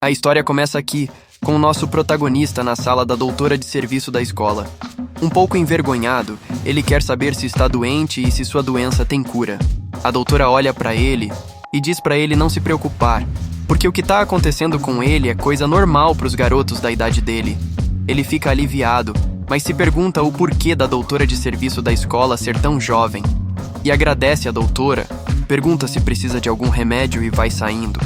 A história começa aqui, com o nosso protagonista na sala da doutora de serviço da escola. Um pouco envergonhado, ele quer saber se está doente e se sua doença tem cura. A doutora olha para ele e diz para ele não se preocupar, porque o que está acontecendo com ele é coisa normal para os garotos da idade dele. Ele fica aliviado, mas se pergunta o porquê da doutora de serviço da escola ser tão jovem. E agradece a doutora, pergunta se precisa de algum remédio e vai saindo.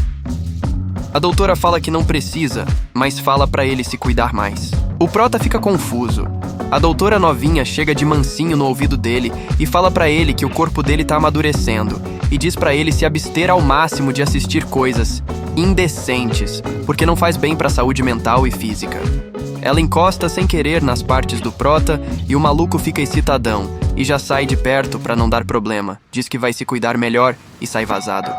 A doutora fala que não precisa, mas fala pra ele se cuidar mais. O prota fica confuso. A doutora novinha chega de mansinho no ouvido dele e fala pra ele que o corpo dele tá amadurecendo e diz pra ele se abster ao máximo de assistir coisas indecentes, porque não faz bem pra saúde mental e física. Ela encosta sem querer nas partes do prota e o maluco fica excitadão e já sai de perto pra não dar problema. Diz que vai se cuidar melhor e sai vazado.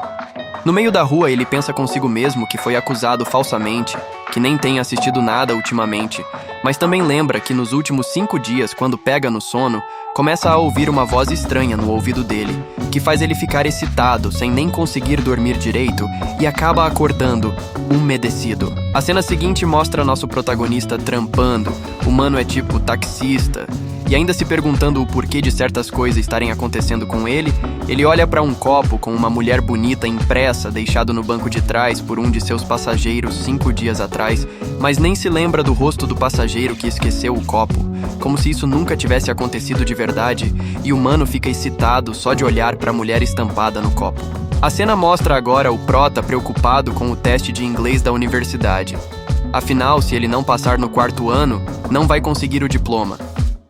No meio da rua, ele pensa consigo mesmo que foi acusado falsamente, que nem tem assistido nada ultimamente, mas também lembra que nos últimos 5 dias, quando pega no sono, começa a ouvir uma voz estranha no ouvido dele, que faz ele ficar excitado, sem nem conseguir dormir direito, e acaba acordando, umedecido. A cena seguinte mostra nosso protagonista trampando, o mano é tipo taxista, e ainda se perguntando o porquê de certas coisas estarem acontecendo com ele, ele olha para um copo com uma mulher bonita impressa deixado no banco de trás por um de seus passageiros 5 dias atrás, mas nem se lembra do rosto do passageiro que esqueceu o copo, como se isso nunca tivesse acontecido de verdade, e o mano fica excitado só de olhar para a mulher estampada no copo. A cena mostra agora o prota preocupado com o teste de inglês da universidade. Afinal, se ele não passar no 4º ano, não vai conseguir o diploma.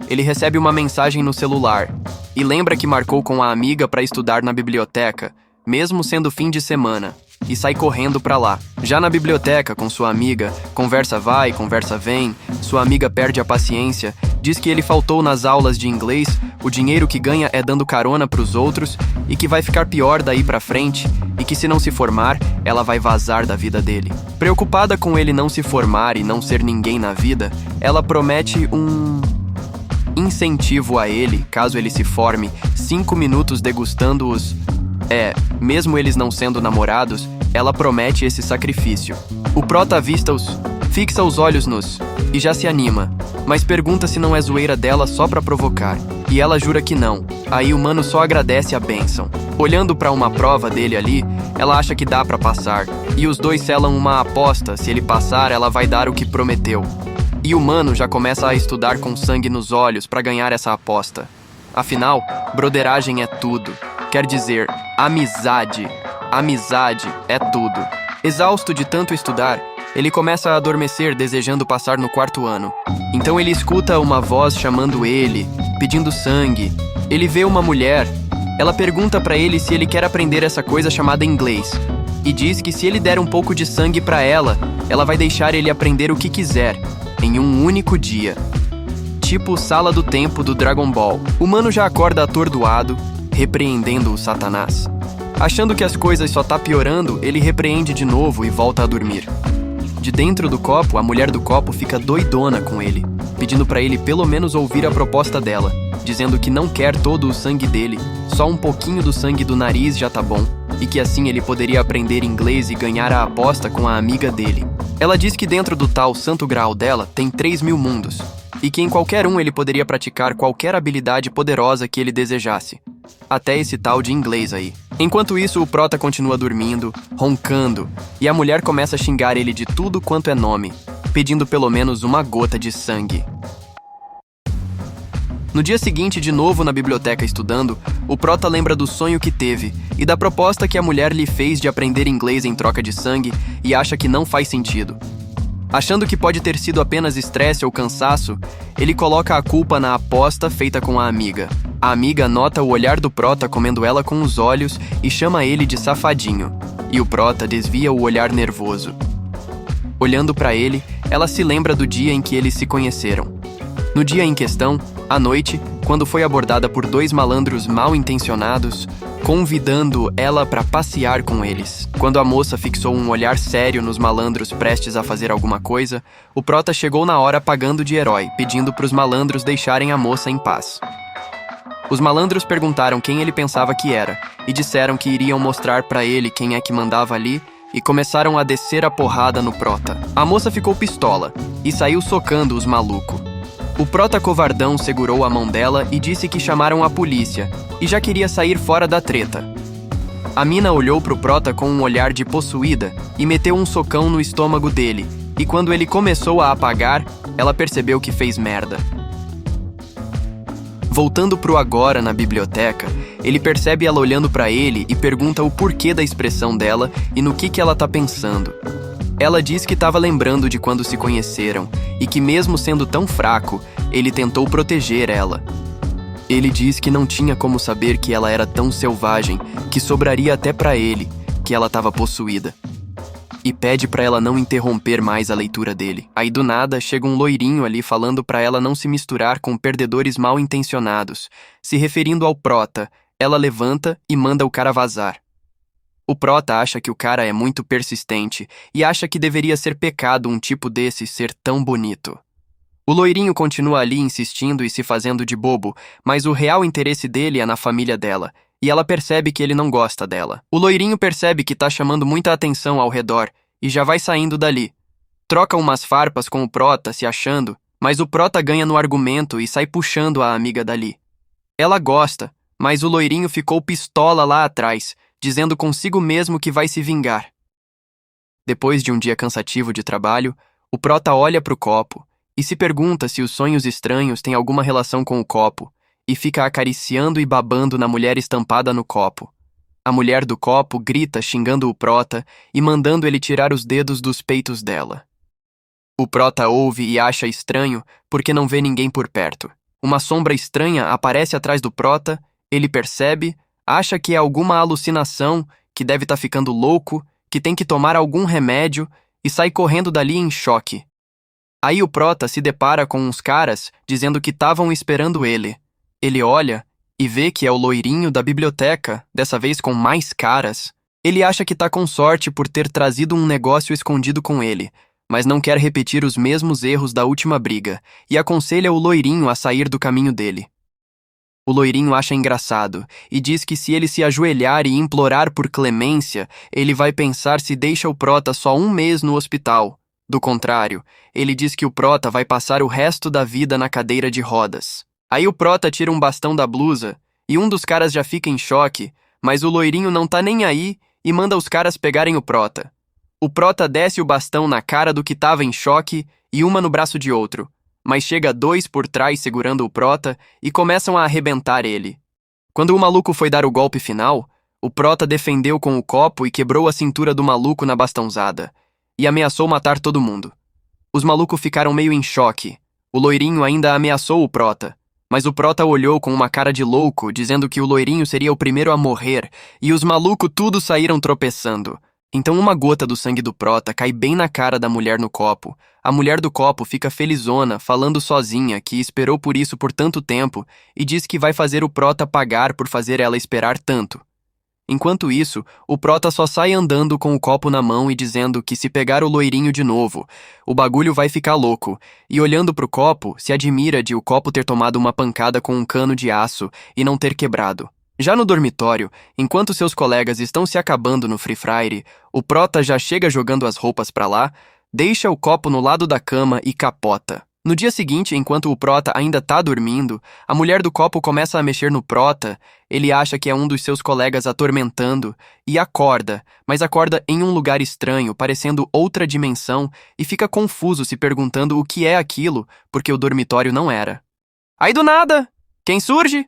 Ele recebe uma mensagem no celular e lembra que marcou com a amiga para estudar na biblioteca, mesmo sendo fim de semana, e sai correndo para lá. Já na biblioteca, com sua amiga, conversa vai, conversa vem, sua amiga perde a paciência, diz que ele faltou nas aulas de inglês, o dinheiro que ganha é dando carona para os outros e que vai ficar pior daí para frente e que se não se formar, ela vai vazar da vida dele. Preocupada com ele não se formar e não ser ninguém na vida, ela promete um incentivo a ele, caso ele se forme, 5 minutos degustando os... mesmo eles não sendo namorados, ela promete esse sacrifício. O prota avista-os, fixa os olhos nos... e já se anima, mas pergunta se não é zoeira dela só pra provocar. E ela jura que não. Aí o mano só agradece a bênção. Olhando pra uma prova dele ali, ela acha que dá pra passar. E os dois selam uma aposta, se ele passar, ela vai dar o que prometeu. E o mano já começa a estudar com sangue nos olhos para ganhar essa aposta. Afinal, broderagem é tudo. Quer dizer, amizade. Amizade é tudo. Exausto de tanto estudar, ele começa a adormecer desejando passar no 4º ano. Então ele escuta uma voz chamando ele, pedindo sangue. Ele vê uma mulher. Ela pergunta para ele se ele quer aprender essa coisa chamada inglês. E diz que se ele der um pouco de sangue para ela, ela vai deixar ele aprender o que quiser. Em um único dia. Tipo Sala do Tempo do Dragon Ball. O mano já acorda atordoado, repreendendo o Satanás. Achando que as coisas só tá piorando, ele repreende de novo e volta a dormir. De dentro do copo, a mulher do copo fica doidona com ele, pedindo pra ele pelo menos ouvir a proposta dela, dizendo que não quer todo o sangue dele, só um pouquinho do sangue do nariz já tá bom, e que assim ele poderia aprender inglês e ganhar a aposta com a amiga dele. Ela diz que dentro do tal santo graal dela tem 3.000 mundos, e que em qualquer um ele poderia praticar qualquer habilidade poderosa que ele desejasse. Até esse tal de inglês aí. Enquanto isso, o prota continua dormindo, roncando, e a mulher começa a xingar ele de tudo quanto é nome, pedindo pelo menos uma gota de sangue. No dia seguinte, de novo na biblioteca estudando, o prota lembra do sonho que teve e da proposta que a mulher lhe fez de aprender inglês em troca de sangue e acha que não faz sentido. Achando que pode ter sido apenas estresse ou cansaço, ele coloca a culpa na aposta feita com a amiga. A amiga nota o olhar do prota comendo ela com os olhos e chama ele de safadinho, e o prota desvia o olhar nervoso. Olhando para ele, ela se lembra do dia em que eles se conheceram. No dia em questão, à noite, quando foi abordada por 2 malandros mal intencionados, convidando ela para passear com eles. Quando a moça fixou um olhar sério nos malandros prestes a fazer alguma coisa, o prota chegou na hora pagando de herói, pedindo para os malandros deixarem a moça em paz. Os malandros perguntaram quem ele pensava que era, e disseram que iriam mostrar para ele quem é que mandava ali, e começaram a descer a porrada no Prota. A moça ficou pistola e saiu socando os malucos. O Prota covardão segurou a mão dela e disse que chamaram a polícia e já queria sair fora da treta. A mina olhou pro Prota com um olhar de possuída e meteu um socão no estômago dele, e quando ele começou a apagar, ela percebeu que fez merda. Voltando pro agora na biblioteca, ele percebe ela olhando pra ele e pergunta o porquê da expressão dela e no que ela tá pensando. Ela diz que estava lembrando de quando se conheceram e que mesmo sendo tão fraco, ele tentou proteger ela. Ele diz que não tinha como saber que ela era tão selvagem que sobraria até pra ele que ela estava possuída. E pede pra ela não interromper mais a leitura dele. Aí do nada chega um loirinho ali falando pra ela não se misturar com perdedores mal intencionados. Se referindo ao Prota, ela levanta e manda o cara vazar. O Prota acha que o cara é muito persistente e acha que deveria ser pecado um tipo desse ser tão bonito. O loirinho continua ali insistindo e se fazendo de bobo, mas o real interesse dele é na família dela, e ela percebe que ele não gosta dela. O loirinho percebe que tá chamando muita atenção ao redor e já vai saindo dali. Troca umas farpas com o Prota se achando, mas o Prota ganha no argumento e sai puxando a amiga dali. Ela gosta, mas o loirinho ficou pistola lá atrás, dizendo consigo mesmo que vai se vingar. Depois de um dia cansativo de trabalho, o Prota olha pro copo e se pergunta se os sonhos estranhos têm alguma relação com o copo, e fica acariciando e babando na mulher estampada no copo. A mulher do copo grita xingando o Prota e mandando ele tirar os dedos dos peitos dela. O Prota ouve e acha estranho porque não vê ninguém por perto. Uma sombra estranha aparece atrás do Prota, ele percebe, acha que é alguma alucinação, que deve estar ficando louco, que tem que tomar algum remédio e sai correndo dali em choque. Aí o Prota se depara com uns caras dizendo que estavam esperando ele. Ele olha e vê que é o loirinho da biblioteca, dessa vez com mais caras. Ele acha que tá com sorte por ter trazido um negócio escondido com ele, mas não quer repetir os mesmos erros da última briga e aconselha o loirinho a sair do caminho dele. O loirinho acha engraçado e diz que se ele se ajoelhar e implorar por clemência, ele vai pensar se deixa o Prota só um mês no hospital. Do contrário, ele diz que o Prota vai passar o resto da vida na cadeira de rodas. Aí o Prota tira um bastão da blusa e um dos caras já fica em choque, mas o loirinho não tá nem aí e manda os caras pegarem o Prota. O Prota desce o bastão na cara do que tava em choque e uma no braço de outro, mas chega dois por trás segurando o Prota e começam a arrebentar ele. Quando o maluco foi dar o golpe final, o Prota defendeu com o copo e quebrou a cintura do maluco na bastãozada e ameaçou matar todo mundo. Os malucos ficaram meio em choque. O loirinho ainda ameaçou o Prota, mas o Prota olhou com uma cara de louco, dizendo que o loirinho seria o primeiro a morrer, e os malucos tudo saíram tropeçando. Então uma gota do sangue do Prota cai bem na cara da mulher no copo. A mulher do copo fica felizona, falando sozinha que esperou por isso por tanto tempo e diz que vai fazer o Prota pagar por fazer ela esperar tanto. Enquanto isso, o Prota só sai andando com o copo na mão e dizendo que se pegar o loirinho de novo, o bagulho vai ficar louco, e olhando pro copo, se admira de o copo ter tomado uma pancada com um cano de aço e não ter quebrado. Já no dormitório, enquanto seus colegas estão se acabando no Free Fire, o Prota já chega jogando as roupas pra lá, deixa o copo no lado da cama e capota. No dia seguinte, enquanto o Prota ainda tá dormindo, a mulher do copo começa a mexer no Prota, ele acha que é um dos seus colegas atormentando, e acorda, mas acorda em um lugar estranho, parecendo outra dimensão, e fica confuso se perguntando o que é aquilo, porque o dormitório não era. Aí do nada, quem surge?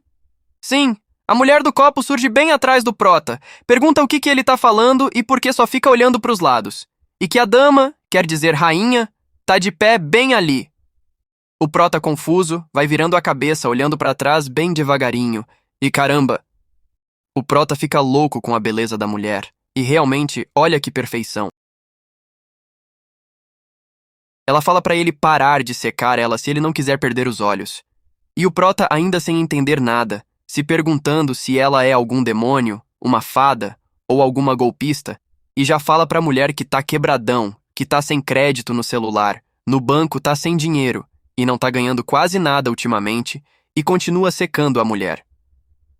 Sim, a mulher do copo surge bem atrás do Prota, pergunta o que ele tá falando e por que só fica olhando pros lados, e que a dama, quer dizer rainha, tá de pé bem ali. O Prota confuso vai virando a cabeça, olhando pra trás bem devagarinho. E caramba! O Prota fica louco com a beleza da mulher. E realmente, olha que perfeição. Ela fala pra ele parar de secar ela se ele não quiser perder os olhos. E o Prota ainda sem entender nada, se perguntando se ela é algum demônio, uma fada ou alguma golpista, e já fala pra mulher que tá quebradão, que tá sem crédito no celular, no banco tá sem dinheiro, e não tá ganhando quase nada ultimamente, e continua secando a mulher.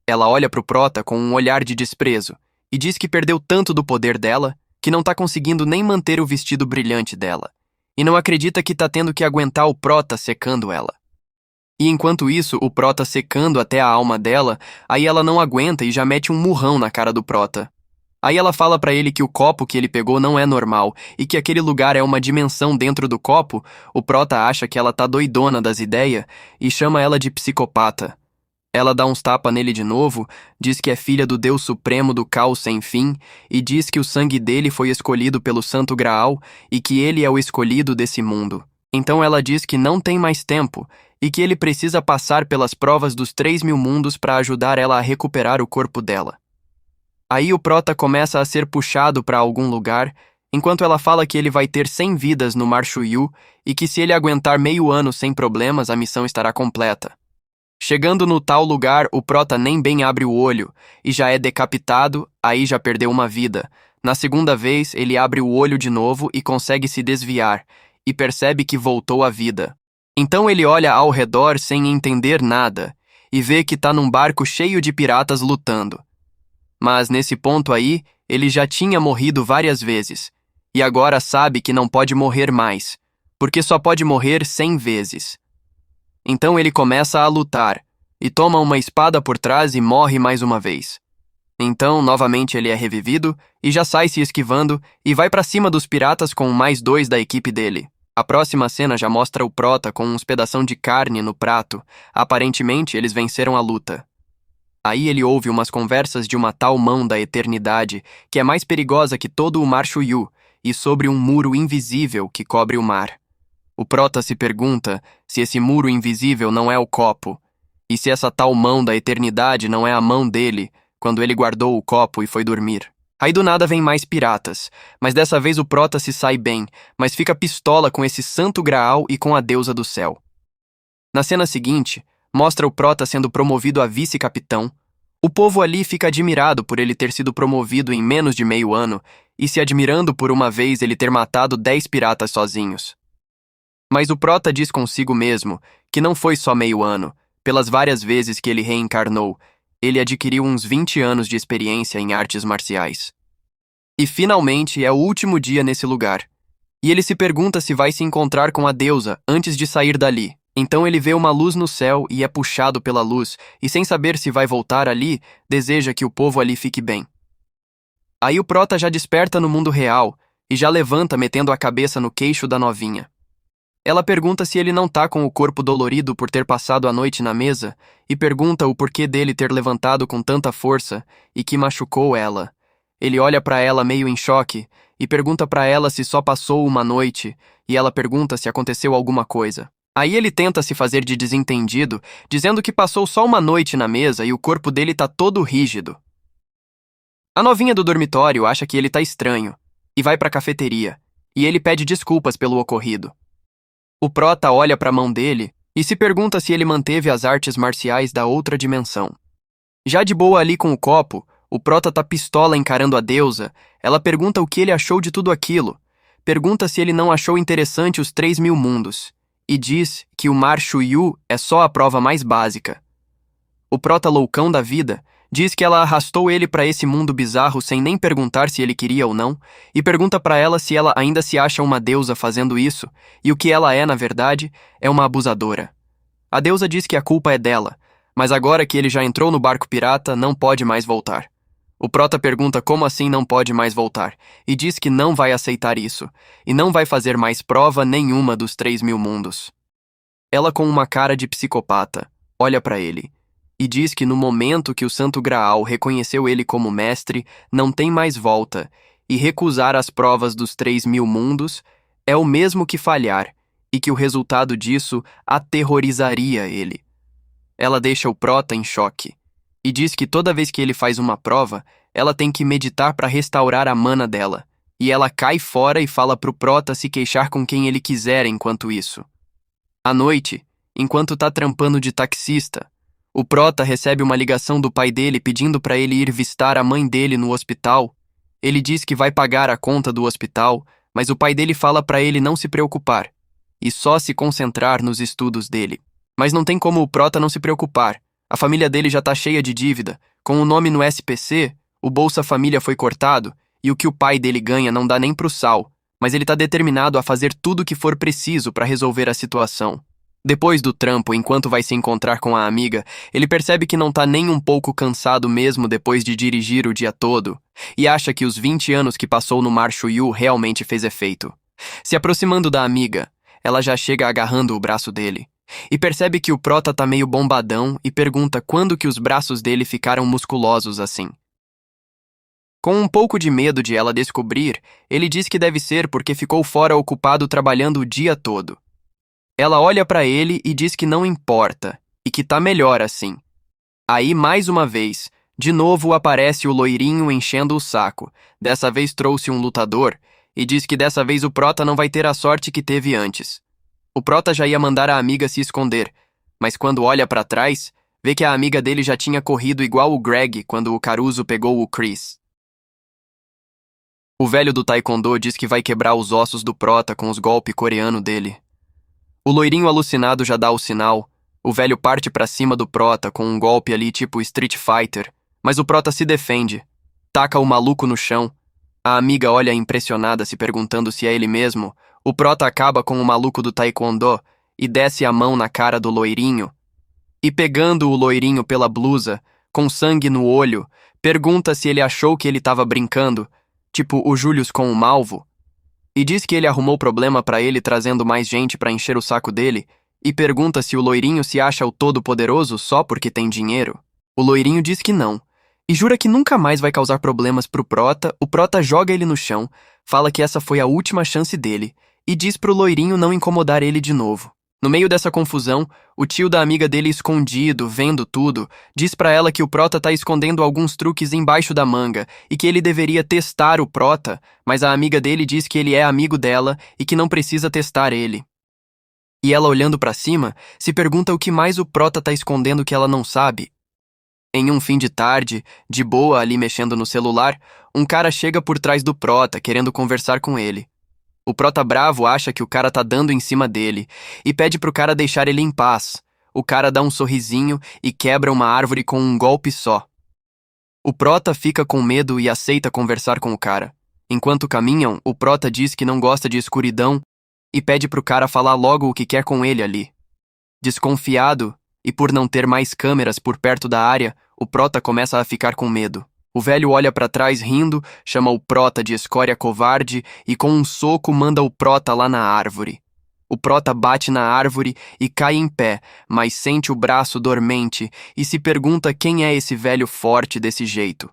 Ela olha pro Prota com um olhar de desprezo, e diz que perdeu tanto do poder dela, que não tá conseguindo nem manter o vestido brilhante dela, e não acredita que tá tendo que aguentar o Prota secando ela. E enquanto isso, o Prota secando até a alma dela, aí ela não aguenta e já mete um murrão na cara do Prota. Aí ela fala pra ele que o copo que ele pegou não é normal e que aquele lugar é uma dimensão dentro do copo. O Prota acha que ela tá doidona das ideias e chama ela de psicopata. Ela dá uns tapas nele de novo, diz que é filha do Deus Supremo do Caos Sem Fim e diz que o sangue dele foi escolhido pelo Santo Graal e que ele é o escolhido desse mundo. Então ela diz que não tem mais tempo e que ele precisa passar pelas provas dos 3.000 mundos para ajudar ela a recuperar o corpo dela. Aí o Prota começa a ser puxado para algum lugar, enquanto ela fala que ele vai ter 100 vidas no Mar Chuyu e que se ele aguentar meio ano sem problemas, a missão estará completa. Chegando no tal lugar, o Prota nem bem abre o olho e já é decapitado, aí já perdeu uma vida. Na segunda vez, ele abre o olho de novo e consegue se desviar, e percebe que voltou à vida. Então ele olha ao redor sem entender nada e vê que tá num barco cheio de piratas lutando. Mas nesse ponto aí, ele já tinha morrido várias vezes, e agora sabe que não pode morrer mais, porque só pode morrer 100 vezes. Então ele começa a lutar, e toma uma espada por trás e morre mais uma vez. Então, novamente ele é revivido, e já sai se esquivando, e vai pra cima dos piratas com mais 2 da equipe dele. A próxima cena já mostra o Prota com uns pedação de carne no prato. Aparentemente, eles venceram a luta. Aí ele ouve umas conversas de uma tal mão da eternidade, que é mais perigosa que todo o Mar Chuyu, e sobre um muro invisível que cobre o mar. O Prota se pergunta se esse muro invisível não é o copo, e se essa tal mão da eternidade não é a mão dele, quando ele guardou o copo e foi dormir. Aí do nada vem mais piratas, mas dessa vez o Prota se sai bem, mas fica pistola com esse santo Graal e com a deusa do céu. Na cena seguinte, mostra o Prota sendo promovido a vice-capitão. O povo ali fica admirado por ele ter sido promovido em menos de meio ano e se admirando por uma vez ele ter matado 10 piratas sozinhos. Mas o Prota diz consigo mesmo que não foi só meio ano. Pelas várias vezes que ele reencarnou, ele adquiriu uns 20 anos de experiência em artes marciais. E finalmente é o último dia nesse lugar. E ele se pergunta se vai se encontrar com a deusa antes de sair dali. Então ele vê uma luz no céu e é puxado pela luz, e sem saber se vai voltar ali, deseja que o povo ali fique bem. Aí o Prota já desperta no mundo real, e já levanta metendo a cabeça no queixo da novinha. Ela pergunta se ele não tá com o corpo dolorido por ter passado a noite na mesa, e pergunta o porquê dele ter levantado com tanta força, e que machucou ela. Ele olha pra ela meio em choque, e pergunta pra ela se só passou uma noite, e ela pergunta se aconteceu alguma coisa. Aí ele tenta se fazer de desentendido, dizendo que passou só uma noite na mesa e o corpo dele tá todo rígido. A novinha do dormitório acha que ele tá estranho, e vai pra cafeteria, e ele pede desculpas pelo ocorrido. O Prota olha pra mão dele e se pergunta se ele manteve as artes marciais da outra dimensão. Já de boa ali com o copo, o Prota tá pistola encarando a deusa, ela pergunta o que ele achou de tudo aquilo, pergunta se ele não achou interessante os 3.000 mundos. E diz que o Mar Chuyu é só a prova mais básica. O Prota loucão da vida diz que ela arrastou ele para esse mundo bizarro sem nem perguntar se ele queria ou não, e pergunta para ela se ela ainda se acha uma deusa fazendo isso, e o que ela é, na verdade, é uma abusadora. A deusa diz que a culpa é dela, mas agora que ele já entrou no barco pirata, não pode mais voltar. O Prota pergunta como assim não pode mais voltar, e diz que não vai aceitar isso, e não vai fazer mais prova nenhuma dos 3.000 mundos. Ela, com uma cara de psicopata, olha para ele, e diz que no momento que o Santo Graal reconheceu ele como mestre, não tem mais volta, e recusar as provas dos 3.000 mundos é o mesmo que falhar, e que o resultado disso aterrorizaria ele. Ela deixa o Prota em choque. E diz que toda vez que ele faz uma prova, ela tem que meditar para restaurar a mana dela, e ela cai fora e fala pro Prota se queixar com quem ele quiser enquanto isso. À noite, enquanto tá trampando de taxista, o Prota recebe uma ligação do pai dele pedindo para ele ir visitar a mãe dele no hospital. Ele diz que vai pagar a conta do hospital, mas o pai dele fala para ele não se preocupar, e só se concentrar nos estudos dele. Mas não tem como o Prota não se preocupar. A família dele já tá cheia de dívida, com o nome no SPC, o Bolsa Família foi cortado, e o que o pai dele ganha não dá nem pro sal, mas ele tá determinado a fazer tudo o que for preciso para resolver a situação. Depois do trampo, enquanto vai se encontrar com a amiga, ele percebe que não tá nem um pouco cansado mesmo depois de dirigir o dia todo, e acha que os 20 anos que passou no Mar Chuyu realmente fez efeito. Se aproximando da amiga, ela já chega agarrando o braço dele, e percebe que o prota tá meio bombadão e pergunta quando que os braços dele ficaram musculosos assim. Com um pouco de medo de ela descobrir, ele diz que deve ser porque ficou fora ocupado trabalhando o dia todo. Ela olha pra ele e diz que não importa, e que tá melhor assim. Aí, mais uma vez, de novo aparece o loirinho enchendo o saco. Dessa vez trouxe um lutador, e diz que dessa vez o prota não vai ter a sorte que teve antes. O prota já ia mandar a amiga se esconder, mas quando olha pra trás, vê que a amiga dele já tinha corrido igual o Greg quando o Caruso pegou o Chris. O velho do taekwondo diz que vai quebrar os ossos do prota com os golpes coreanos dele. O loirinho alucinado já dá o sinal. O velho parte pra cima do prota com um golpe ali tipo Street Fighter, mas o prota se defende. Taca o maluco no chão. A amiga olha impressionada se perguntando se é ele mesmo. O prota acaba com o maluco do taekwondo e desce a mão na cara do loirinho. E pegando o loirinho pela blusa, com sangue no olho, pergunta se ele achou que ele tava brincando, tipo o Julius com o Malvo. E diz que ele arrumou problema pra ele trazendo mais gente pra encher o saco dele, e pergunta se o loirinho se acha o todo-poderoso só porque tem dinheiro. O loirinho diz que não, e jura que nunca mais vai causar problemas pro prota. O prota joga ele no chão, fala que essa foi a última chance dele, e diz pro loirinho não incomodar ele de novo. No meio dessa confusão, o tio da amiga dele escondido, vendo tudo, diz pra ela que o prota tá escondendo alguns truques embaixo da manga e que ele deveria testar o prota, mas a amiga dele diz que ele é amigo dela e que não precisa testar ele. E ela, olhando pra cima, se pergunta o que mais o prota tá escondendo que ela não sabe. Em um fim de tarde, de boa ali mexendo no celular, um cara chega por trás do prota querendo conversar com ele. O prota bravo acha que o cara tá dando em cima dele e pede pro cara deixar ele em paz. O cara dá um sorrisinho e quebra uma árvore com um golpe só. O prota fica com medo e aceita conversar com o cara. Enquanto caminham, o prota diz que não gosta de escuridão e pede pro cara falar logo o que quer com ele ali. Desconfiado, e por não ter mais câmeras por perto da área, o prota começa a ficar com medo. O velho olha pra trás rindo, chama o prota de escória covarde e com um soco manda o prota lá na árvore. O prota bate na árvore e cai em pé, mas sente o braço dormente e se pergunta quem é esse velho forte desse jeito.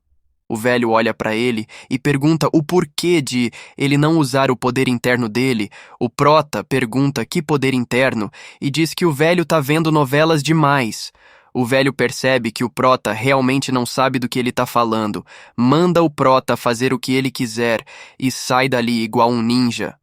O velho olha pra ele e pergunta o porquê de ele não usar o poder interno dele. O prota pergunta que poder interno e diz que o velho tá vendo novelas demais. O velho percebe que o prota realmente não sabe do que ele tá falando, manda o prota fazer o que ele quiser e sai dali igual um ninja.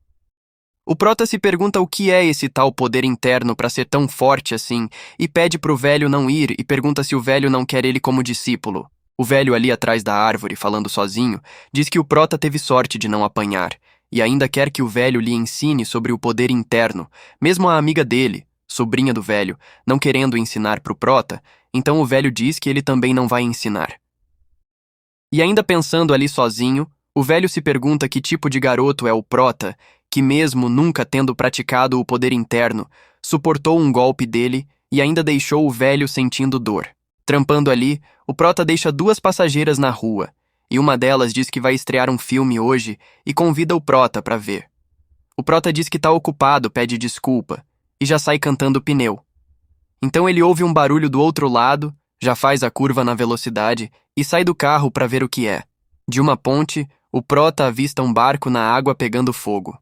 O prota se pergunta o que é esse tal poder interno pra ser tão forte assim e pede pro velho não ir e pergunta se o velho não quer ele como discípulo. O velho ali atrás da árvore, falando sozinho, diz que o prota teve sorte de não apanhar e ainda quer que o velho lhe ensine sobre o poder interno, mesmo a amiga dele, sobrinha do velho, não querendo ensinar pro prota, então o velho diz que ele também não vai ensinar. E ainda pensando ali sozinho, o velho se pergunta que tipo de garoto é o prota, que mesmo nunca tendo praticado o poder interno, suportou um golpe dele e ainda deixou o velho sentindo dor. Trampando ali, o prota deixa 2 passageiras na rua, e uma delas diz que vai estrear um filme hoje e convida o prota pra ver. O prota diz que tá ocupado, pede desculpa, e já sai cantando pneu. Então ele ouve um barulho do outro lado, já faz a curva na velocidade e sai do carro para ver o que é. De uma ponte, o prota avista um barco na água pegando fogo.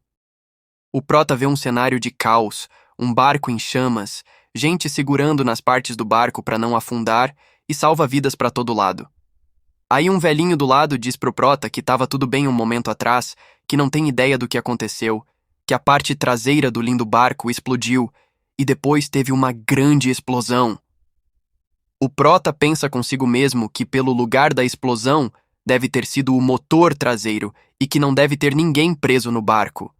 O prota vê um cenário de caos, um barco em chamas, gente segurando nas partes do barco para não afundar e salva-vidas para todo lado. Aí um velhinho do lado diz pro prota que tava tudo bem um momento atrás, que não tem ideia do que aconteceu, que a parte traseira do lindo barco explodiu e depois teve uma grande explosão. O prota pensa consigo mesmo que pelo lugar da explosão deve ter sido o motor traseiro e que não deve ter ninguém preso no barco.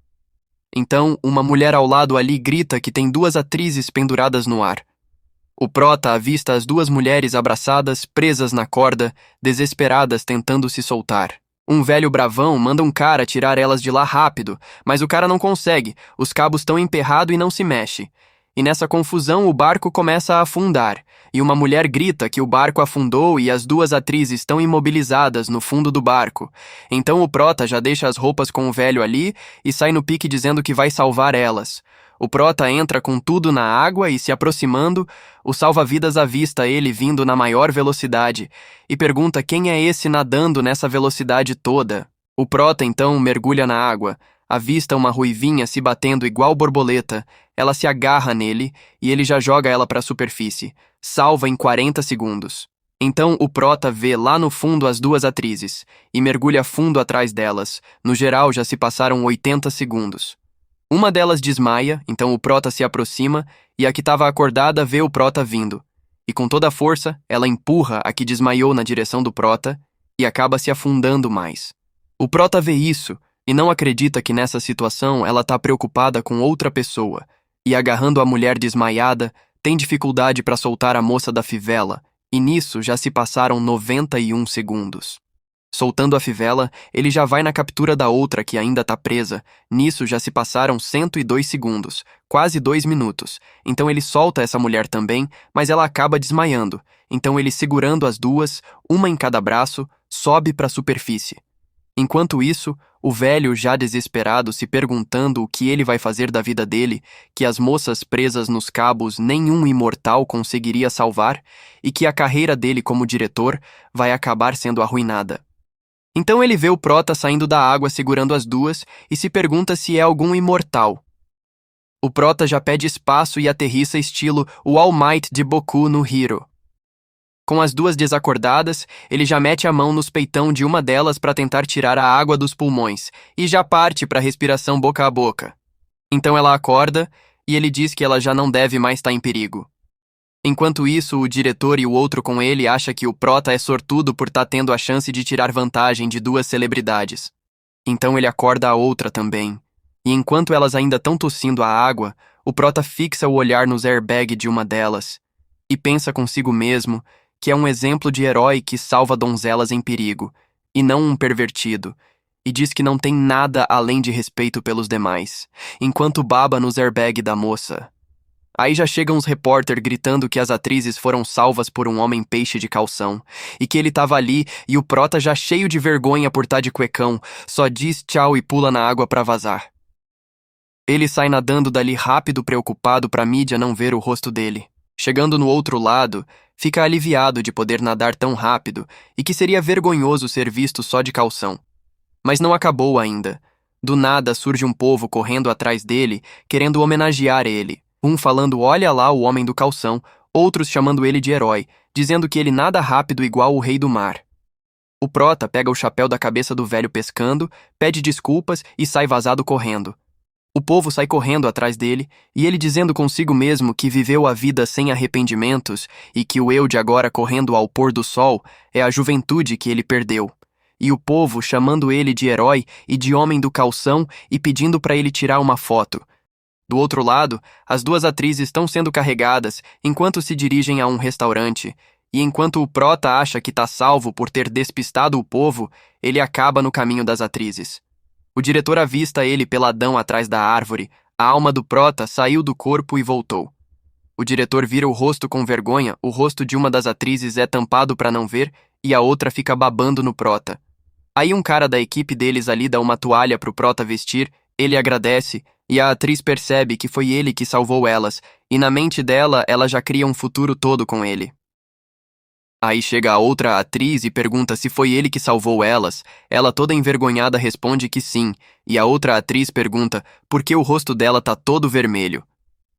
Então, uma mulher ao lado ali grita que tem 2 atrizes penduradas no ar. O prota avista as 2 mulheres abraçadas, presas na corda, desesperadas tentando se soltar. Um velho bravão manda um cara tirar elas de lá rápido, mas o cara não consegue, os cabos estão emperrados e não se mexe. E nessa confusão o barco começa a afundar, e uma mulher grita que o barco afundou e as duas atrizes estão imobilizadas no fundo do barco. Então o prota já deixa as roupas com o velho ali e sai no pique dizendo que vai salvar elas. O prota entra com tudo na água e, se aproximando, o salva-vidas avista ele vindo na maior velocidade e pergunta quem é esse nadando nessa velocidade toda. O prota então mergulha na água, avista uma ruivinha se batendo igual borboleta, ela se agarra nele e ele já joga ela para a superfície, salva em 40 segundos. Então o prota vê lá no fundo as duas atrizes e mergulha fundo atrás delas, no geral já se passaram 80 segundos. Uma delas desmaia, então o prota se aproxima e a que estava acordada vê o prota vindo. E com toda a força, ela empurra a que desmaiou na direção do prota e acaba se afundando mais. O prota vê isso e não acredita que nessa situação ela está preocupada com outra pessoa e, agarrando a mulher desmaiada, tem dificuldade para soltar a moça da fivela e nisso já se passaram 91 segundos. Soltando a fivela, ele já vai na captura da outra que ainda tá presa. Nisso já se passaram 102 segundos, quase 2 minutos. Então ele solta essa mulher também, mas ela acaba desmaiando. Então ele, segurando as duas, uma em cada braço, sobe para a superfície. Enquanto isso, o velho, já desesperado, se perguntando o que ele vai fazer da vida dele, que as moças presas nos cabos nenhum imortal conseguiria salvar e que a carreira dele como diretor vai acabar sendo arruinada. Então ele vê o prota saindo da água segurando as duas e se pergunta se é algum imortal. O prota já pede espaço e aterrissa estilo o All Might de Boku no Hero. Com as duas desacordadas, ele já mete a mão nos peitão de uma delas para tentar tirar a água dos pulmões e já parte para a respiração boca a boca. Então ela acorda e ele diz que ela já não deve mais estar em perigo. Enquanto isso, o diretor e o outro com ele acham que o prota é sortudo por estar tendo a chance de tirar vantagem de duas celebridades. Então ele acorda a outra também. E enquanto elas ainda estão tossindo a água, o prota fixa o olhar nos airbags de uma delas e pensa consigo mesmo que é um exemplo de herói que salva donzelas em perigo, e não um pervertido, e diz que não tem nada além de respeito pelos demais, enquanto baba nos airbags da moça. Aí já chegam uns repórter gritando que as atrizes foram salvas por um homem peixe de calção, e que ele tava ali e o prota já cheio de vergonha por tá de cuecão, só diz tchau e pula na água pra vazar. Ele sai nadando dali rápido, preocupado pra mídia não ver o rosto dele. Chegando no outro lado, fica aliviado de poder nadar tão rápido e que seria vergonhoso ser visto só de calção. Mas não acabou ainda. Do nada surge um povo correndo atrás dele, querendo homenagear ele. Um falando olha lá o homem do calção, outros chamando ele de herói, dizendo que ele nada rápido igual o rei do mar. O prota pega o chapéu da cabeça do velho pescando, pede desculpas e sai vazado correndo. O povo sai correndo atrás dele, e ele dizendo consigo mesmo que viveu a vida sem arrependimentos e que o eu de agora correndo ao pôr do sol é a juventude que ele perdeu. E o povo chamando ele de herói e de homem do calção e pedindo para ele tirar uma foto. Do outro lado, as duas atrizes estão sendo carregadas enquanto se dirigem a um restaurante, e enquanto o prota acha que tá salvo por ter despistado o povo, ele acaba no caminho das atrizes. O diretor avista ele peladão atrás da árvore, a alma do prota saiu do corpo e voltou. O diretor vira o rosto com vergonha, o rosto de uma das atrizes é tampado para não ver e a outra fica babando no prota. Aí um cara da equipe deles ali dá uma toalha pro prota vestir, ele agradece, e a atriz percebe que foi ele que salvou elas, e na mente dela, ela já cria um futuro todo com ele. Aí chega a outra atriz e pergunta se foi ele que salvou elas. Ela toda envergonhada responde que sim, e a outra atriz pergunta por que o rosto dela tá todo vermelho.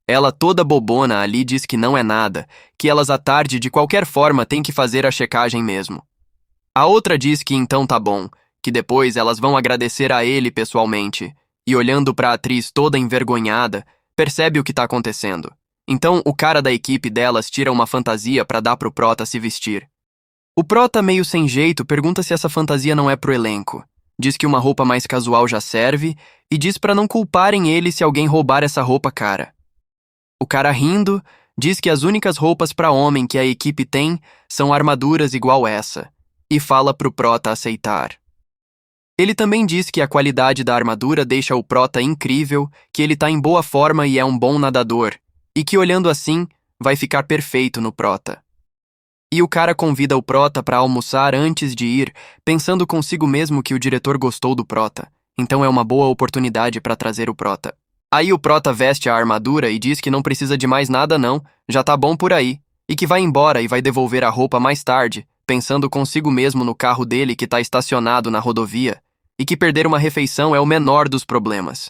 Ela toda bobona ali diz que não é nada, que elas à tarde de qualquer forma têm que fazer a checagem mesmo. A outra diz que então tá bom, que depois elas vão agradecer a ele pessoalmente. E olhando para a atriz toda envergonhada, percebe o que tá acontecendo. Então o cara da equipe delas tira uma fantasia para dar pro prota se vestir. O prota, meio sem jeito, pergunta se essa fantasia não é pro elenco. Diz que uma roupa mais casual já serve e diz para não culparem ele se alguém roubar essa roupa cara. O cara rindo, diz que as únicas roupas para homem que a equipe tem são armaduras igual essa e fala pro prota aceitar. Ele também diz que a qualidade da armadura deixa o prota incrível, que ele tá em boa forma e é um bom nadador, e que olhando assim, vai ficar perfeito no prota. E o cara convida o prota para almoçar antes de ir, pensando consigo mesmo que o diretor gostou do prota, então é uma boa oportunidade para trazer o prota. Aí o prota veste a armadura e diz que não precisa de mais nada não, já tá bom por aí, e que vai embora e vai devolver a roupa mais tarde, pensando consigo mesmo no carro dele que tá estacionado na rodovia, e que perder uma refeição é o menor dos problemas.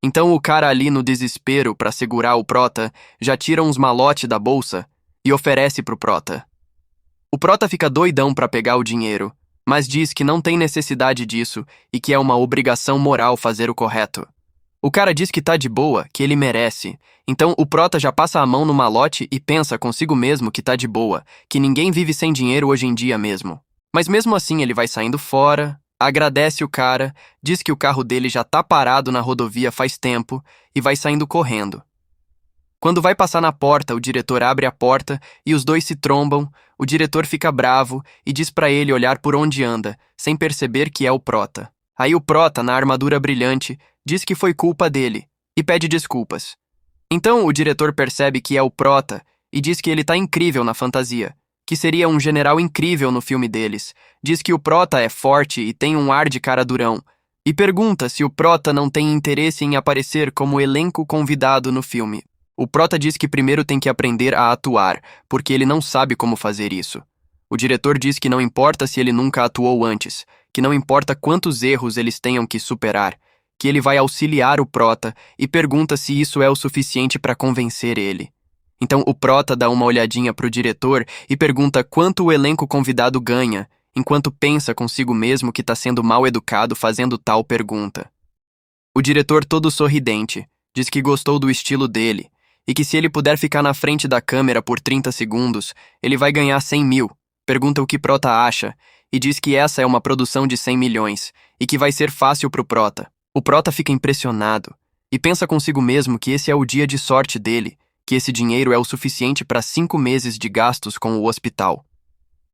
Então o cara ali no desespero para segurar o prota, já tira uns malote da bolsa e oferece pro prota. O prota fica doidão para pegar o dinheiro, mas diz que não tem necessidade disso e que é uma obrigação moral fazer o correto. O cara diz que tá de boa, que ele merece. Então o prota já passa a mão no malote e pensa consigo mesmo que tá de boa, que ninguém vive sem dinheiro hoje em dia mesmo. Mas mesmo assim ele vai saindo fora, agradece o cara, diz que o carro dele já tá parado na rodovia faz tempo e vai saindo correndo. Quando vai passar na porta, o diretor abre a porta e os dois se trombam, o diretor fica bravo e diz pra ele olhar por onde anda, sem perceber que é o prota. Aí o prota, na armadura brilhante, diz que foi culpa dele e pede desculpas. Então o diretor percebe que é o prota e diz que ele tá incrível na fantasia, que seria um general incrível no filme deles. Diz que o prota é forte e tem um ar de cara durão, e pergunta se o prota não tem interesse em aparecer como elenco convidado no filme. O prota diz que primeiro tem que aprender a atuar, porque ele não sabe como fazer isso. O diretor diz que não importa se ele nunca atuou antes, que não importa quantos erros eles tenham que superar, que ele vai auxiliar o prota e pergunta se isso é o suficiente para convencer ele. Então o prota dá uma olhadinha pro diretor e pergunta quanto o elenco convidado ganha, enquanto pensa consigo mesmo que tá sendo mal educado fazendo tal pergunta. O diretor, todo sorridente, diz que gostou do estilo dele e que se ele puder ficar na frente da câmera por 30 segundos, ele vai ganhar 100 mil. Pergunta o que prota acha e diz que essa é uma produção de 100 milhões e que vai ser fácil pro prota. O prota fica impressionado e pensa consigo mesmo que esse é o dia de sorte dele, que esse dinheiro é o suficiente para 5 meses de gastos com o hospital.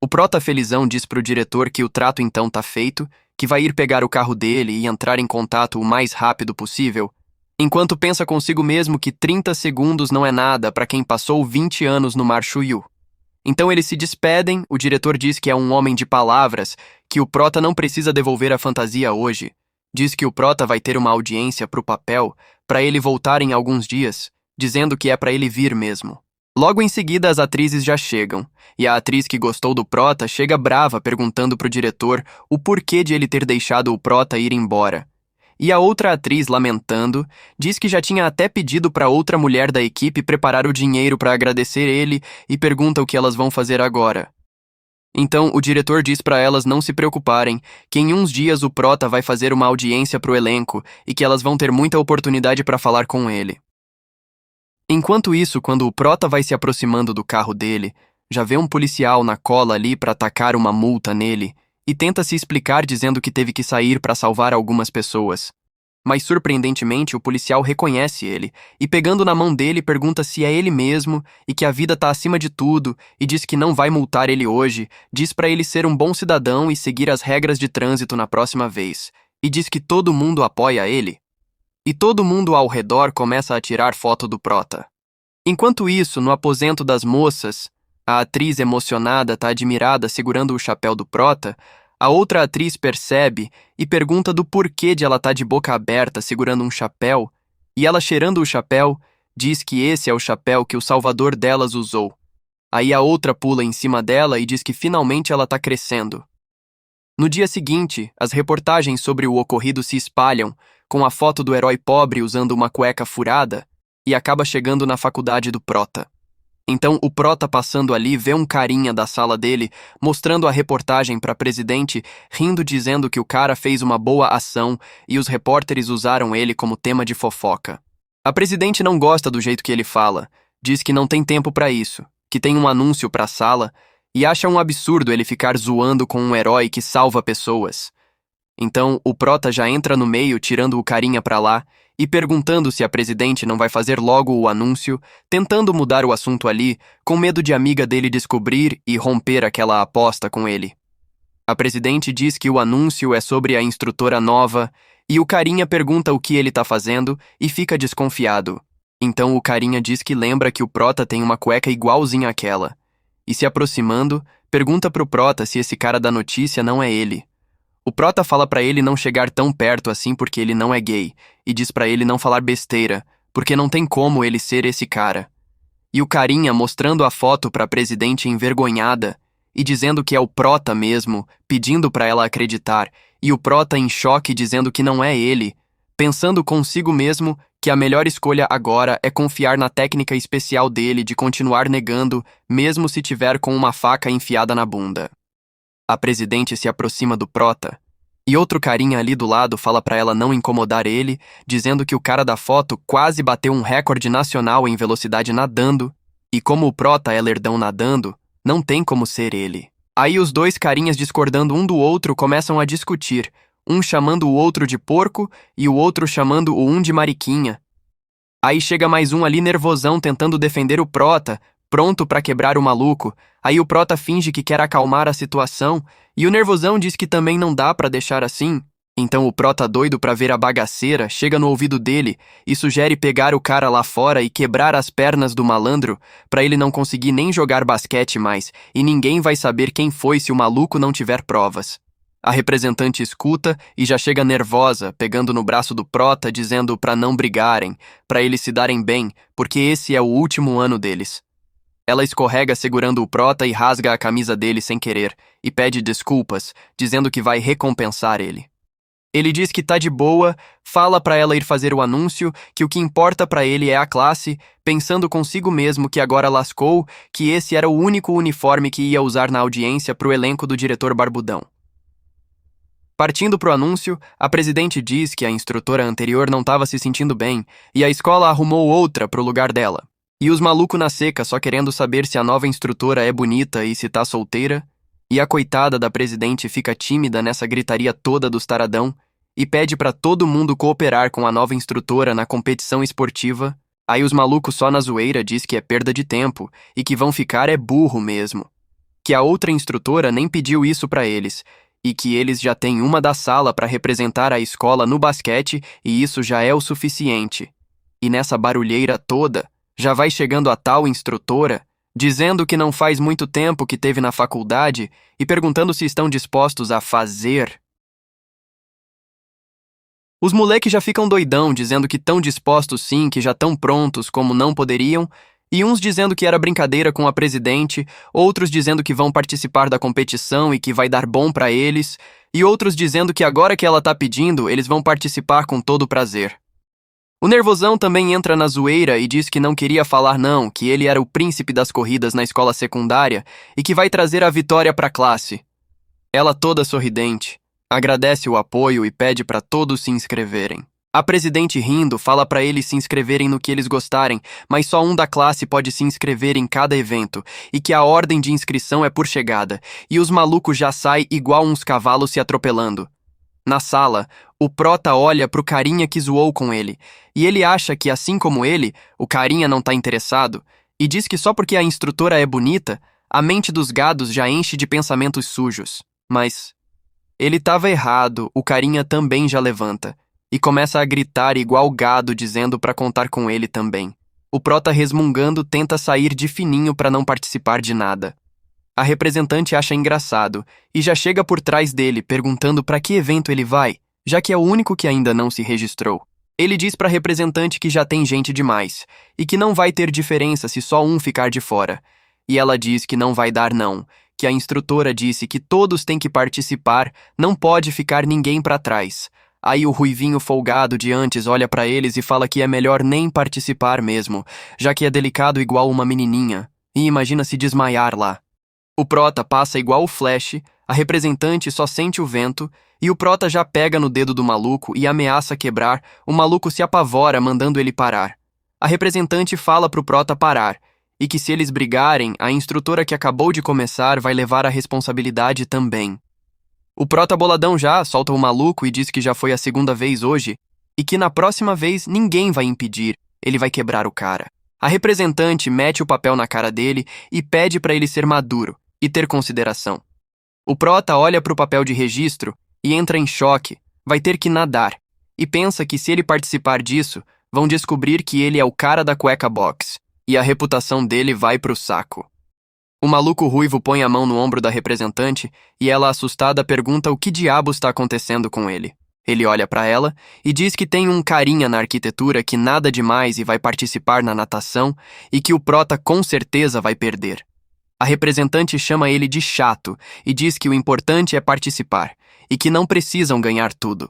O prota felizão diz pro diretor que o trato então tá feito, que vai ir pegar o carro dele e entrar em contato o mais rápido possível, enquanto pensa consigo mesmo que 30 segundos não é nada para quem passou 20 anos no Mar Chuyu. Então eles se despedem, o diretor diz que é um homem de palavras, que o prota não precisa devolver a fantasia hoje. Diz que o prota vai ter uma audiência pro papel, para ele voltar em alguns dias, dizendo que é para ele vir mesmo. Logo em seguida as atrizes já chegam, e a atriz que gostou do prota chega brava perguntando pro diretor o porquê de ele ter deixado o prota ir embora. E a outra atriz, lamentando, diz que já tinha até pedido para outra mulher da equipe preparar o dinheiro para agradecer ele e pergunta o que elas vão fazer agora. Então o diretor diz para elas não se preocuparem, que em uns dias o prota vai fazer uma audiência pro elenco e que elas vão ter muita oportunidade para falar com ele. Enquanto isso, quando o prota vai se aproximando do carro dele, já vê um policial na cola ali para atacar uma multa nele e tenta se explicar dizendo que teve que sair para salvar algumas pessoas. Mas surpreendentemente o policial reconhece ele e pegando na mão dele pergunta se é ele mesmo e que a vida tá acima de tudo e diz que não vai multar ele hoje, diz para ele ser um bom cidadão e seguir as regras de trânsito na próxima vez, e diz que todo mundo apoia ele. E todo mundo ao redor começa a tirar foto do prota. Enquanto isso, no aposento das moças, a atriz emocionada tá admirada segurando o chapéu do prota, a outra atriz percebe e pergunta do porquê de ela tá de boca aberta segurando um chapéu, e ela cheirando o chapéu, diz que esse é o chapéu que o salvador delas usou. Aí a outra pula em cima dela e diz que finalmente ela tá crescendo. No dia seguinte, as reportagens sobre o ocorrido se espalham, com a foto do herói pobre usando uma cueca furada, e acaba chegando na faculdade do prota. Então o prota passando ali vê um carinha da sala dele mostrando a reportagem para presidente, rindo dizendo que o cara fez uma boa ação e os repórteres usaram ele como tema de fofoca. A presidente não gosta do jeito que ele fala, diz que não tem tempo para isso, que tem um anúncio para a sala e acha um absurdo ele ficar zoando com um herói que salva pessoas. Então o prota já entra no meio tirando o carinha pra lá e perguntando se a presidente não vai fazer logo o anúncio, tentando mudar o assunto ali, com medo de a amiga dele descobrir e romper aquela aposta com ele. A presidente diz que o anúncio é sobre a instrutora nova e o carinha pergunta o que ele tá fazendo e fica desconfiado. Então o carinha diz que lembra que o Prota tem uma cueca igualzinha àquela. E se aproximando, pergunta pro Prota se esse cara da notícia não é ele. O Prota fala pra ele não chegar tão perto assim porque ele não é gay e diz pra ele não falar besteira, porque não tem como ele ser esse cara. E o carinha mostrando a foto pra presidente envergonhada e dizendo que é o Prota mesmo, pedindo pra ela acreditar, e o Prota em choque dizendo que não é ele, pensando consigo mesmo que a melhor escolha agora é confiar na técnica especial dele de continuar negando, mesmo se tiver com uma faca enfiada na bunda. A presidente se aproxima do Prota, e outro carinha ali do lado fala pra ela não incomodar ele, dizendo que o cara da foto quase bateu um recorde nacional em velocidade nadando, e como o Prota é lerdão nadando, não tem como ser ele. Aí os dois carinhas discordando um do outro começam a discutir, um chamando o outro de porco e o outro chamando o um de mariquinha. Aí chega mais um ali nervosão tentando defender o Prota, pronto pra quebrar o maluco. Aí o Prota finge que quer acalmar a situação e o nervosão diz que também não dá pra deixar assim. Então o Prota doido pra ver a bagaceira chega no ouvido dele e sugere pegar o cara lá fora e quebrar as pernas do malandro pra ele não conseguir nem jogar basquete mais e ninguém vai saber quem foi se o maluco não tiver provas. A representante escuta e já chega nervosa, pegando no braço do Prota dizendo pra não brigarem, pra eles se darem bem, porque esse é o último ano deles. Ela escorrega segurando o Prota e rasga a camisa dele sem querer e pede desculpas, dizendo que vai recompensar ele. Ele diz que tá de boa, fala pra ela ir fazer o anúncio, que o que importa pra ele é a classe, pensando consigo mesmo que agora lascou, que esse era o único uniforme que ia usar na audiência pro elenco do diretor Barbudão. Partindo pro anúncio, a presidente diz que a instrutora anterior não tava se sentindo bem e a escola arrumou outra pro lugar dela. E os malucos na seca só querendo saber se a nova instrutora é bonita e se tá solteira. E a coitada da presidente fica tímida nessa gritaria toda dos taradão e pede pra todo mundo cooperar com a nova instrutora na competição esportiva. Aí os malucos só na zoeira diz que é perda de tempo e que vão ficar é burro mesmo. Que a outra instrutora nem pediu isso pra eles e que eles já têm uma da sala pra representar a escola no basquete e isso já é o suficiente. E nessa barulheira toda, já vai chegando a tal instrutora dizendo que não faz muito tempo que teve na faculdade e perguntando se estão dispostos a fazer. Os moleques já ficam doidão, dizendo que tão dispostos sim, que já tão prontos como não poderiam, e uns dizendo que era brincadeira com a presidente, outros dizendo que vão participar da competição e que vai dar bom pra eles, e outros dizendo que agora que ela tá pedindo, eles vão participar com todo prazer. O nervosão também entra na zoeira e diz que não queria falar não, que ele era o príncipe das corridas na escola secundária e que vai trazer a vitória pra classe. Ela toda sorridente, agradece o apoio e pede pra todos se inscreverem. A presidente rindo fala pra eles se inscreverem no que eles gostarem, mas só um da classe pode se inscrever em cada evento e que a ordem de inscrição é por chegada e os malucos já saem igual uns cavalos se atropelando. Na sala, o Prota olha pro carinha que zoou com ele, e ele acha que, assim como ele, o carinha não tá interessado, e diz que só porque a instrutora é bonita, a mente dos gados já enche de pensamentos sujos. Mas ele tava errado, o carinha também já levanta, e começa a gritar igual gado dizendo pra contar com ele também. O Prota resmungando tenta sair de fininho pra não participar de nada. A representante acha engraçado e já chega por trás dele perguntando para que evento ele vai, já que é o único que ainda não se registrou. Ele diz para a representante que já tem gente demais e que não vai ter diferença se só um ficar de fora. E ela diz que não vai dar não, que a instrutora disse que todos têm que participar, não pode ficar ninguém para trás. Aí o ruivinho folgado de antes olha para eles e fala que é melhor nem participar mesmo, já que é delicado igual uma menininha, e imagina se desmaiar lá. O Prota passa igual o Flash, a representante só sente o vento, e o Prota já pega no dedo do maluco e ameaça quebrar, o maluco se apavora mandando ele parar. A representante fala pro Prota parar, e que se eles brigarem, a instrutora que acabou de começar vai levar a responsabilidade também. O Prota boladão já solta o maluco e diz que já foi a segunda vez hoje, e que na próxima vez ninguém vai impedir, ele vai quebrar o cara. A representante mete o papel na cara dele e pede pra ele ser maduro e ter consideração. O prota olha para o papel de registro e entra em choque, vai ter que nadar, e pensa que se ele participar disso, vão descobrir que ele é o cara da cueca box, e a reputação dele vai pro saco. O maluco ruivo põe a mão no ombro da representante e ela, assustada, pergunta o que diabos está acontecendo com ele. Ele olha para ela e diz que tem um carinha na arquitetura que nada demais e vai participar na natação e que o prota com certeza vai perder. A representante chama ele de chato e diz que o importante é participar e que não precisam ganhar tudo.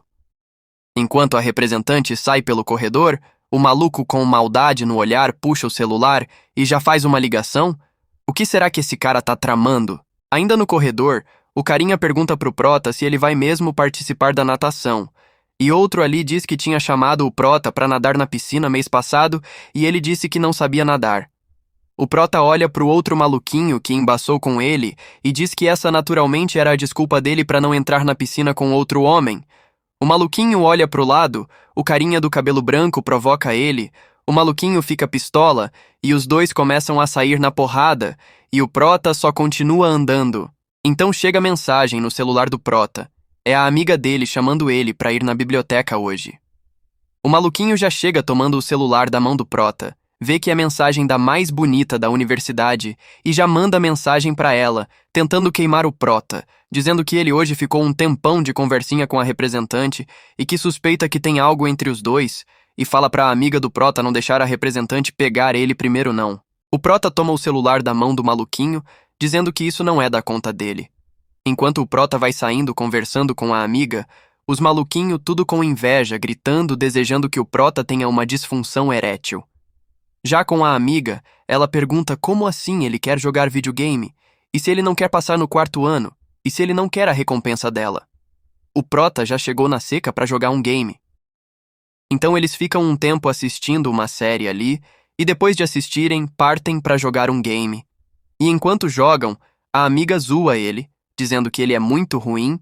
Enquanto a representante sai pelo corredor, o maluco com maldade no olhar puxa o celular e já faz uma ligação. O que será que esse cara tá tramando? Ainda no corredor, o carinha pergunta pro prota se ele vai mesmo participar da natação. E outro ali diz que tinha chamado o prota pra nadar na piscina mês passado e ele disse que não sabia nadar. O prota olha pro outro maluquinho que embaçou com ele e diz que essa naturalmente era a desculpa dele pra não entrar na piscina com outro homem. O maluquinho olha pro lado, o carinha do cabelo branco provoca ele, o maluquinho fica pistola e os dois começam a sair na porrada e o prota só continua andando. Então chega a mensagem no celular do prota. É a amiga dele chamando ele pra ir na biblioteca hoje. O maluquinho já chega tomando o celular da mão do prota, vê que é a mensagem da mais bonita da universidade e já manda mensagem pra ela, tentando queimar o prota, dizendo que ele hoje ficou um tempão de conversinha com a representante e que suspeita que tem algo entre os dois, e fala pra amiga do prota não deixar a representante pegar ele primeiro não. O prota toma o celular da mão do maluquinho, dizendo que isso não é da conta dele. Enquanto o prota vai saindo conversando com a amiga, os maluquinhos tudo com inveja, gritando, desejando que o prota tenha uma disfunção erétil. Já com a amiga, ela pergunta como assim ele quer jogar videogame, e se ele não quer passar no quarto ano, e se ele não quer a recompensa dela. O prota já chegou na seca pra jogar um game. Então eles ficam um tempo assistindo uma série ali, e depois de assistirem, partem pra jogar um game. E enquanto jogam, a amiga zoa ele, dizendo que ele é muito ruim,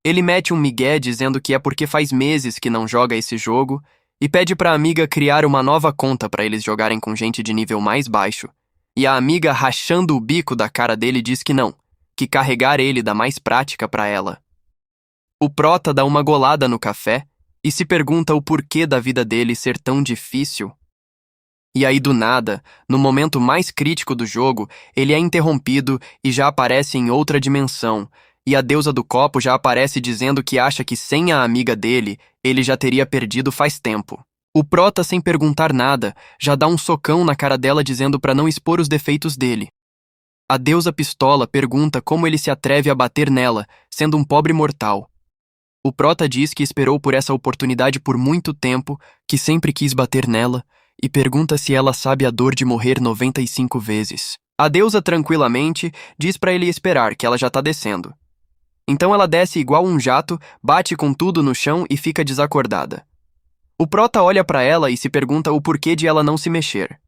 ele mete um migué dizendo que é porque faz meses que não joga esse jogo, e pede pra amiga criar uma nova conta pra eles jogarem com gente de nível mais baixo. E a amiga, rachando o bico da cara dele, diz que não, que carregar ele dá mais prática pra ela. O prota dá uma golada no café, e se pergunta o porquê da vida dele ser tão difícil. E aí do nada, no momento mais crítico do jogo, ele é interrompido e já aparece em outra dimensão, e a deusa do copo já aparece dizendo que acha que sem a amiga dele, ele já teria perdido faz tempo. O prota, sem perguntar nada, já dá um socão na cara dela dizendo pra não expor os defeitos dele. A deusa pistola pergunta como ele se atreve a bater nela, sendo um pobre mortal. O prota diz que esperou por essa oportunidade por muito tempo, que sempre quis bater nela, e pergunta se ela sabe a dor de morrer 95 vezes. A deusa tranquilamente diz pra ele esperar, que ela já tá descendo. Então ela desce igual um jato, bate com tudo no chão e fica desacordada. O prota olha pra ela e se pergunta o porquê de ela não se mexer.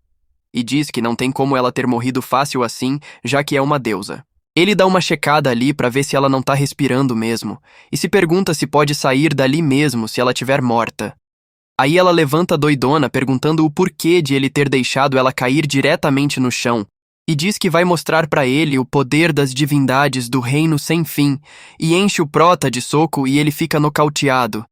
E diz que não tem como ela ter morrido fácil assim, já que é uma deusa. Ele dá uma checada ali pra ver se ela não tá respirando mesmo, e se pergunta se pode sair dali mesmo se ela tiver morta. Aí ela levanta doidona perguntando o porquê de ele ter deixado ela cair diretamente no chão, e diz que vai mostrar pra ele o poder das divindades do reino sem fim, e enche o prota de soco e ele fica nocauteado.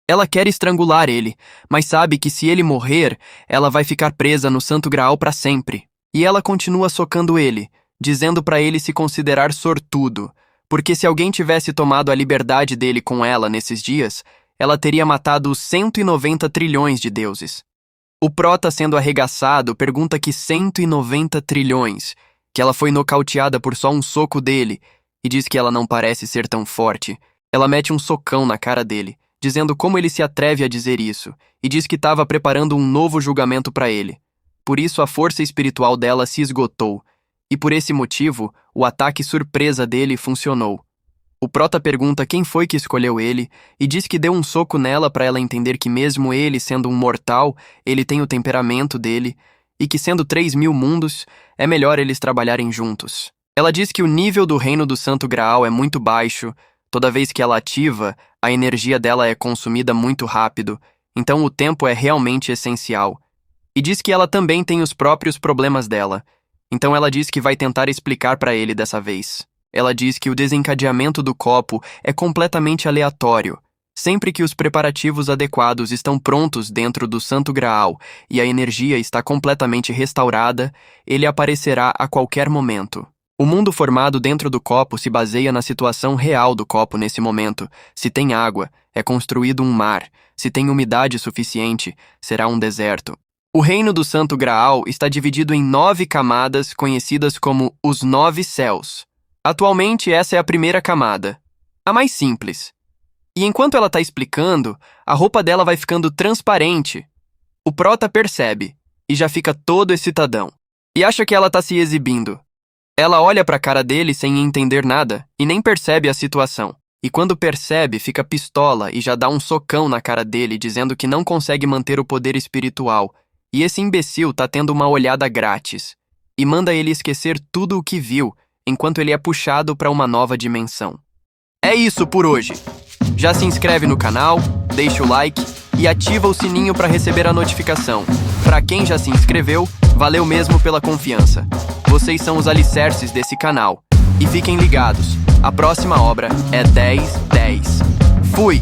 Ela quer estrangular ele, mas sabe que se ele morrer, ela vai ficar presa no Santo Graal pra sempre. E ela continua socando ele, dizendo pra ele se considerar sortudo, porque se alguém tivesse tomado a liberdade dele com ela nesses dias, ela teria matado os 190 trilhões de deuses. O prota, sendo arregaçado, pergunta que 190 trilhões, que ela foi nocauteada por só um soco dele, e diz que ela não parece ser tão forte. Ela mete um socão na cara dele, dizendo como ele se atreve a dizer isso, e diz que estava preparando um novo julgamento pra ele. Por isso a força espiritual dela se esgotou, e por esse motivo, o ataque surpresa dele funcionou. O prota pergunta quem foi que escolheu ele e diz que deu um soco nela para ela entender que mesmo ele sendo um mortal, ele tem o temperamento dele e que sendo 3.000 mundos, é melhor eles trabalharem juntos. Ela diz que o nível do reino do Santo Graal é muito baixo, toda vez que ela ativa, a energia dela é consumida muito rápido, então o tempo é realmente essencial. E diz que ela também tem os próprios problemas dela, então ela diz que vai tentar explicar para ele dessa vez. Ela diz que o desencadeamento do copo é completamente aleatório. Sempre que os preparativos adequados estão prontos dentro do Santo Graal e a energia está completamente restaurada, ele aparecerá a qualquer momento. O mundo formado dentro do copo se baseia na situação real do copo nesse momento. Se tem água, é construído um mar. Se tem umidade suficiente, será um deserto. O reino do Santo Graal está dividido em 9 camadas conhecidas como os 9 céus. Atualmente, essa é a primeira camada, a mais simples. E enquanto ela está explicando, a roupa dela vai ficando transparente. O prota percebe e já fica todo excitadão. E acha que ela está se exibindo. Ela olha para a cara dele sem entender nada e nem percebe a situação. E quando percebe, fica pistola e já dá um socão na cara dele, dizendo que não consegue manter o poder espiritual. E esse imbecil tá tendo uma olhada grátis. E manda ele esquecer tudo o que viu, enquanto ele é puxado para uma nova dimensão. É isso por hoje. Já se inscreve no canal, deixa o like e ativa o sininho para receber a notificação. Para quem já se inscreveu, valeu mesmo pela confiança. Vocês são os alicerces desse canal. E fiquem ligados, a próxima obra é 10-10. Fui!